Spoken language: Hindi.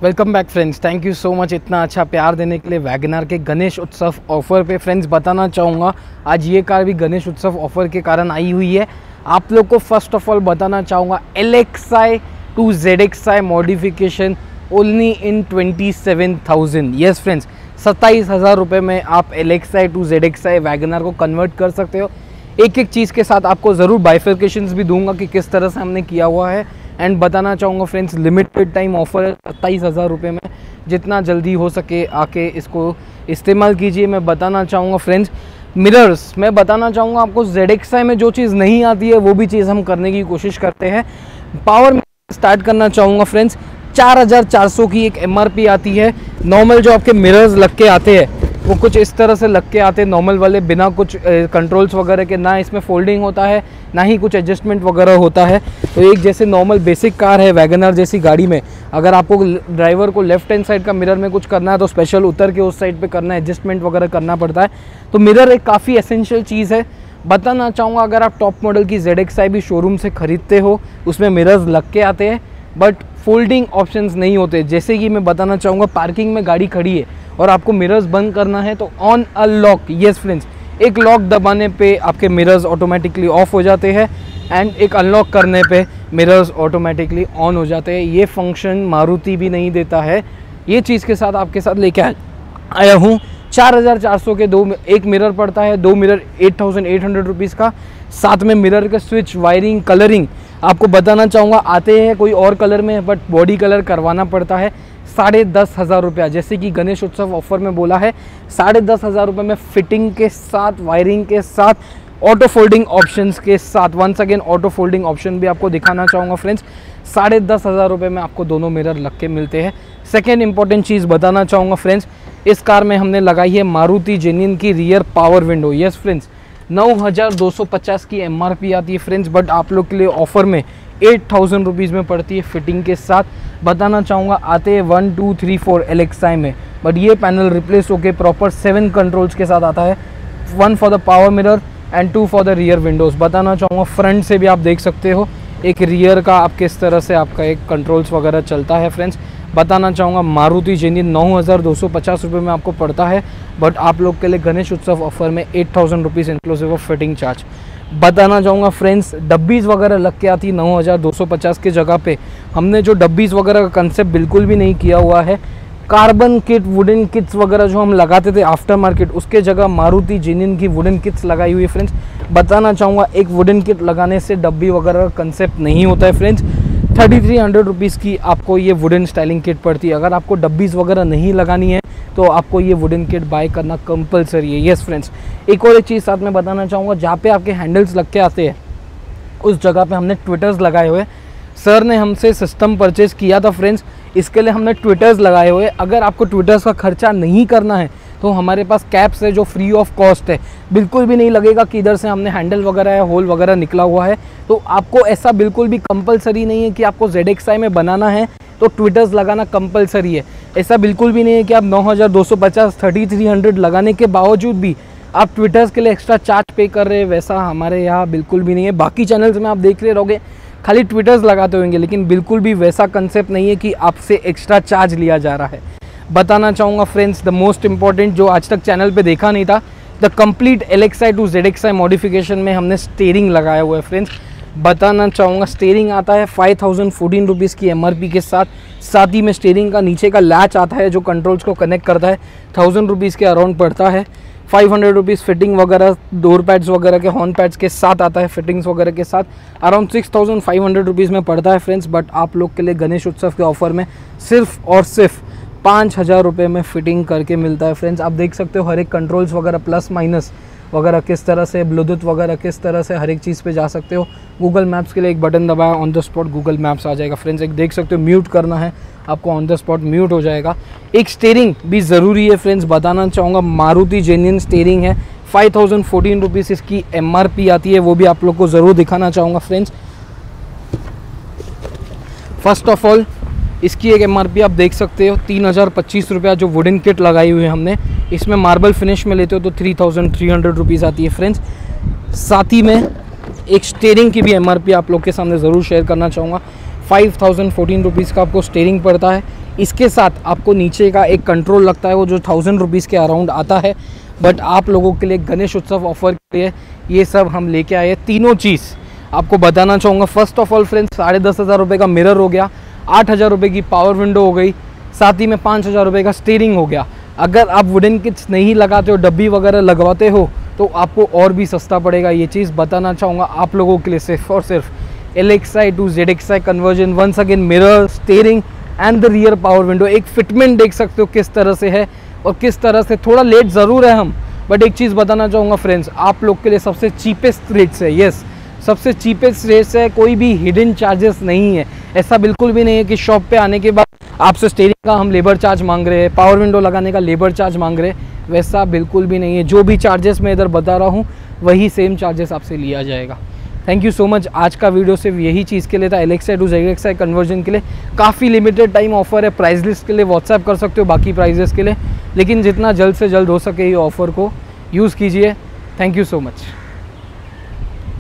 Welcome back friends, thank you so much इतना अच्छा प्यार देने के लिए वैगनआर के गणेश उत्सव ऑफ़र पे। फ्रेंड्स बताना चाहूँगा आज ये कार भी गणेश उत्सव ऑफ़र के कारण आई हुई है। आप लोग को फर्स्ट ऑफ ऑल बताना चाहूँगा LXi to ZXi modification only in 27,000। Yes friends, 27,000 रुपये में आप LXi to ZXi वैगनआर को कन्वर्ट कर सकते हो। एक एक चीज़ के साथ आपको ज़रूर बाइफर्केशंस भी दूंगा कि किस तरह से हमने किया हुआ है। एंड बताना चाहूँगा फ्रेंड्स, लिमिटेड टाइम ऑफर है 27,000 रुपये में। जितना जल्दी हो सके आके इसको इस्तेमाल कीजिए। मैं बताना चाहूँगा फ्रेंड्स, मिरर्स मैं बताना चाहूँगा आपको ZXi में जो चीज़ नहीं आती है वो भी चीज़ हम करने की कोशिश करते हैं। पावर स्टार्ट करना चाहूँगा फ्रेंड्स, 4,400 की एक MRP आती है। नॉर्मल जो आपके मिरर्स लग के आते हैं वो कुछ इस तरह से लग के आते हैं नॉर्मल वाले, बिना कुछ कंट्रोल्स वगैरह के। ना इसमें फोल्डिंग होता है ना ही कुछ एडजस्टमेंट वगैरह होता है। तो एक जैसे नॉर्मल बेसिक कार है वैगनआर जैसी गाड़ी में, अगर आपको ड्राइवर को लेफ्ट हैंड साइड का मिरर में कुछ करना है तो स्पेशल उतर के उस साइड पे करना है, एडजस्टमेंट वगैरह करना पड़ता है। तो मिरर एक काफ़ी एसेंशियल चीज़ है। बताना चाहूँगा अगर आप टॉप मॉडल की ZXi भी शोरूम से ख़रीदते हो उसमें मिरर्स लग के आते हैं बट फोल्डिंग ऑप्शंस नहीं होते। जैसे कि मैं बताना चाहूँगा पार्किंग में गाड़ी खड़ी है और आपको मिरर्स बंद करना है तो on a lock, yes friends, एक लॉक दबाने पे आपके मिरर्स ऑटोमेटिकली ऑफ हो जाते हैं एंड एक अनलॉक करने पे मिरर्स ऑटोमेटिकली ऑन हो जाते हैं। ये फंक्शन मारुति भी नहीं देता है। ये चीज़ के साथ आपके साथ लेके आया हूँ। 4,400 के एक मिरर पड़ता है, 2 मिरर 8,800 रुपीज़ का। साथ में मिरर का स्विच, वायरिंग, कलरिंग आपको बताना चाहूँगा आते हैं कोई और कलर में बट बॉडी कलर करवाना पड़ता है 10,500 रुपया। जैसे कि गणेश उत्सव ऑफर में बोला है 10,500 रुपये में फिटिंग के साथ, वायरिंग के साथ, ऑटो फोल्डिंग ऑप्शंस के साथ। Once again auto folding option भी आपको दिखाना चाहूँगा फ्रेंड्स। 10,500 रुपये में आपको दोनों मिरर लग के मिलते हैं। सेकेंड इंपॉर्टेंट चीज़ बताना चाहूँगा फ्रेंड्स, इस कार में हमने लगाई है मारुति जेन्युइन की rear power window. Yes friends, 9,250 की MRP आती है फ्रेंड्स बट आप लोग के लिए ऑफर में 8,000 रुपीज़ में पड़ती है फिटिंग के साथ। बताना चाहूँगा आते हैं 1, 2, 3, 4 LXi में बट ये पैनल रिप्लेस होके प्रॉपर 7 कंट्रोल्स के साथ आता है। 1 for the power mirror and 2 for the rear Windows. बताना चाहूँगा फ्रंट से भी आप देख सकते हो एक रियर का आप किस तरह से आपका एक कंट्रोल्स वगैरह चलता है फ्रेंड्स। बताना चाहूँगा मारुति जेन्युइन 9,250 रुपये में आपको पड़ता है बट आप लोग के लिए गणेश उत्सव ऑफर में 8,000 rupees inclusive of fitting charge. बताना चाहूँगा फ्रेंड्स, डब्बीज़ वगैरह लग के आती 9,250 के जगह पे हमने जो डब्बीज़ वगैरह का कंसेप्ट बिल्कुल भी नहीं किया हुआ है। कार्बन किट, वुडन किट्स वगैरह जो हम लगाते थे आफ्टर मार्केट, उसके जगह मारुति जेन्युइन की वुडन किट्स लगाई हुई है फ्रेंड्स। बताना चाहूँगा एक वुडन किट लगाने से डब्बी वगैरह का कंसेप्ट नहीं होता है फ्रेंड्स। 3,300 रुपीज़ की आपको ये वुडन स्टाइलिंग किट पड़ती है। अगर आपको डब्बीज़ वगैरह नहीं लगानी है तो आपको ये वुडन किट बाय करना कंपलसरी है। यस फ्रेंड्स, एक और एक चीज़ साथ में बताना चाहूँगा, जहाँ पे आपके हैंडल्स लग के आते हैं उस जगह पे हमने ट्विटर्स लगाए हुए। सर ने हमसे सिस्टम परचेज़ किया था फ्रेंड्स, इसके लिए हमने ट्विटर्स लगाए हुए। अगर आपको ट्विटर्स का खर्चा नहीं करना है तो हमारे पास कैप्स है जो फ्री ऑफ कॉस्ट है, बिल्कुल भी नहीं लगेगा कि इधर से हमने हैंडल वगैरह या होल वगैरह निकला हुआ है। तो आपको ऐसा बिल्कुल भी कंपलसरी नहीं है कि आपको ZXi में बनाना है तो ट्विटर्स लगाना कंपलसरी है। ऐसा बिल्कुल भी नहीं है कि आप 9,250, 3,300 लगाने के बावजूद भी आप ट्विटर्स के लिए एक्स्ट्रा चार्ज पे कर रहे हैं, वैसा हमारे यहाँ बिल्कुल भी नहीं है। बाकी चैनल्स में आप देख रहे रहोगे खाली ट्विटर्स लगाते होंगे, लेकिन बिल्कुल भी वैसा कंसेप्ट नहीं है कि आपसे एक्स्ट्रा चार्ज लिया जा रहा है। बताना चाहूँगा फ्रेंड्स, द मोस्ट इंपॉर्टेंट जो आज तक चैनल पे देखा नहीं था, the complete LXi to ZXi modification में हमने स्टीयरिंग लगाया हुआ है फ्रेंड्स। बताना चाहूँगा स्टीयरिंग आता है 5,014 रुपीज़ की MRP के साथ। साथ ही में स्टीयरिंग का नीचे का लैच आता है जो कंट्रोल्स को कनेक्ट करता है, 1,000 रुपीज़ के अराउंड पड़ता है। 500 रुपीज़ फिटिंग वगैरह, डोर पैड्स वगैरह के, हॉर्न पैड्स के साथ आता है, फिटिंग्स वगैरह के साथ अराउंड 6,500 रुपीज़ में पड़ता है फ्रेंड्स। बट आप लोग के लिए गणेश उत्सव के ऑफर में सिर्फ और सिर्फ 5,000 रुपये में फिटिंग करके मिलता है फ्रेंड्स। आप देख सकते हो हर एक कंट्रोल्स वगैरह, प्लस माइनस वगैरह किस तरह से, ब्लूटूथ वगैरह किस तरह से, हर एक चीज़ पे जा सकते हो। गूगल मैप्स के लिए एक बटन दबाया, on the spot Google Maps आ जाएगा फ्रेंड्स। एक देख सकते हो म्यूट करना है आपको, ऑन द स्पॉट म्यूट हो जाएगा। एक स्टीयरिंग भी ज़रूरी है फ्रेंड्स। बताना चाहूँगा मारुति जेन्युइन स्टीयरिंग है, 5,014 रुपीज़ इसकी MRP आती है, वो भी आप लोग को ज़रूर दिखाना चाहूँगा फ्रेंड्स। फर्स्ट ऑफ ऑल इसकी एक MRP आप देख सकते हो 3,025 रुपया जो वुडन किट लगाई हुई है हमने। इसमें मार्बल फिनिश में लेते हो तो 3,300 रुपीज़ आती है फ्रेंड्स। साथ ही में एक स्टीयरिंग की भी MRP आप लोग के सामने ज़रूर शेयर करना चाहूँगा। 5,014 रुपीज़ का आपको स्टीयरिंग पड़ता है। इसके साथ आपको नीचे का एक कंट्रोल लगता है, वो जो 1000 रुपीज़ के अराउंड आता है। बट आप लोगों के लिए गणेश उत्सव ऑफर के लिए ये सब हम लेके आए। तीनों चीज़ आपको बताना चाहूँगा। फर्स्ट ऑफ ऑल फ्रेंड्स, 10,500 रुपये का मिरर हो गया, 8,000 रुपये की पावर विंडो हो गई, साथ ही में 5,000 रुपये का स्टीयरिंग हो गया। अगर आप वुडन किट्स नहीं लगाते हो, डब्बी वगैरह लगवाते हो, तो आपको और भी सस्ता पड़ेगा। ये चीज़ बताना चाहूँगा आप लोगों के लिए सिर्फ और सिर्फ LXi to ZXi conversion, once again mirror, steering and the rear power window. एक फिटमेंट देख सकते हो किस तरह से है और किस तरह से, थोड़ा लेट ज़रूर है हम, बट एक चीज़ बताना चाहूँगा फ्रेंड्स, आप लोग के लिए सबसे चीपेस्ट रेट्स है। यस, सबसे चीपेस्ट रेट्स है, कोई भी हिडन चार्जेस नहीं है। ऐसा बिल्कुल भी नहीं है कि शॉप पे आने के बाद आपसे स्टीयरिंग का हम लेबर चार्ज मांग रहे हैं, पावर विंडो लगाने का लेबर चार्ज मांग रहे हैं, वैसा बिल्कुल भी नहीं है। जो भी चार्जेस मैं इधर बता रहा हूँ वही सेम चार्जेस आपसे लिया जाएगा। Thank you so much. आज का वीडियो सिर्फ यही चीज़ के लिए था, LXi to ZXi कन्वर्जन के लिए। काफ़ी लिमिटेड टाइम ऑफर है, प्राइस लिस्ट के लिए व्हाट्सएप कर सकते हो बाकी प्राइजेस के लिए, लेकिन जितना जल्द से जल्द हो सके ये ऑफ़र को यूज़ कीजिए। Thank you so much.